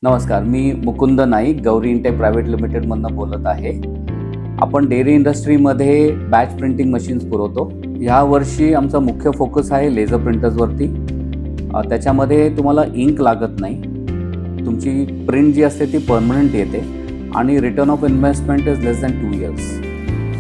नमस्कार, मी Mukund Naik Gauri intake private लिमिटेडमधनं बोलत आहे. आपण डेअरी इंडस्ट्रीमध्ये बॅच प्रिंटिंग मशीन्स पुरवतो. ह्या वर्षी आमचा मुख्य फोकस आहे लेझर प्रिंटर्सवरती. त्याच्यामध्ये तुम्हाला इंक लागत नाही, तुमची प्रिंट जी असते ती परमनंट येते आणि return of investment is less than 2 years.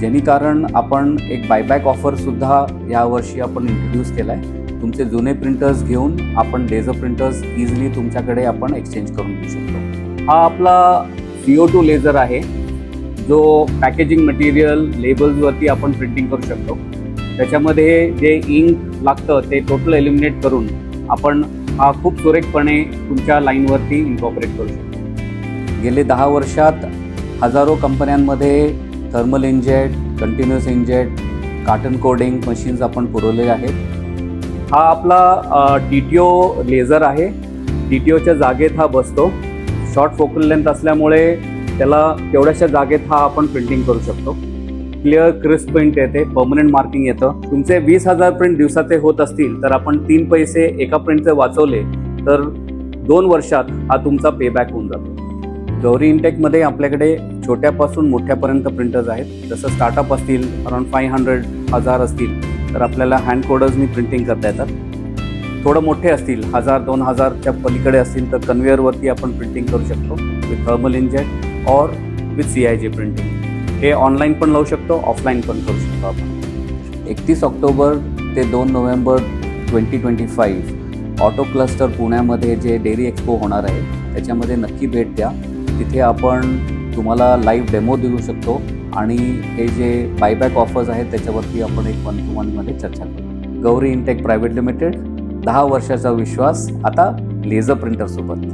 जेणे कारण आपण एक बायबॅक ऑफरसुद्धा यावर्षी आपण इंट्रोड्यूस केला आहे. तुमचे जुने प्रिंटर्स घेऊन आपण लेझर प्रिंटर्स इझिली तुमच्याकडे आपण एक्सचेंज करून घेऊ शकतो. हा आपला CO2 लेझर आहे, जो पॅकेजिंग मटेरियल लेबल्सवरती आपण प्रिंटिंग करू शकतो. त्याच्यामध्ये जे इंक लागतं ते टोटल एलिमिनेट करून आपण हा खूप सुरेखपणे तुमच्या लाईनवरती इन्कॉर्पोरेट करू शकतो. गेले 10 वर्षात हजारो कंपन्यांमध्ये thermal inkjet, continuous inkjet, carton coding machines आपण पुरवले आहेत. हा आपला TTO लेझर आहे. TTOच्या जागेत हा बसतो. शॉर्ट फोकल लेंथ असल्यामुळे त्याला तेवढ्याशा जागेत हा आपण प्रिंटिंग करू शकतो. क्लिअर क्रिस्प प्रिंट येते, परमनंट मार्किंग येतं. तुमचे 20,000 प्रिंट दिवसाचे होत असतील तर आपण 3 पैसे एका प्रिंटचे वाचवले तर 2 वर्षात हा तुमचा पेबॅक होऊन जातो. गौरी इंटेकमध्ये आपल्याकडे छोट्यापासून मोठ्यापर्यंत प्रिंटर्स आहेत. जसं स्टार्टअप असतील अराउंड 500 1000 असतील तर आपल्याला हँड कोडर्सनी प्रिंटिंग करता येतात. थोडं मोठे असतील 1000-2000च्या पलीकडे असतील तर कन्व्हेअरवरती आपण प्रिंटिंग करू शकतो विथ थर्मल इंजेट और विथ CIJ प्रिंटिंग. हे ऑनलाईन पण लावू शकतो, ऑफलाईन पण करू शकतो आपण. 31 ऑक्टोबर ते 2 नोव्हेंबर 2025 ऑटो क्लस्टर पुण्यामध्ये जे डेअरी एक्सपो होणार आहे त्याच्यामध्ये नक्की भेट द्या. तिथे आपण तुम्हाला लाईव्ह डेमो देऊ शकतो आणि हे जे बायबॅक ऑफर्स आहेत त्याच्यावरती आपण एक 1-to-1मध्ये चर्चा करू. गौरी इंटेक प्रायव्हेट लिमिटेड, 10 वर्षाचा विश्वास आता लेझर प्रिंटरसोबत.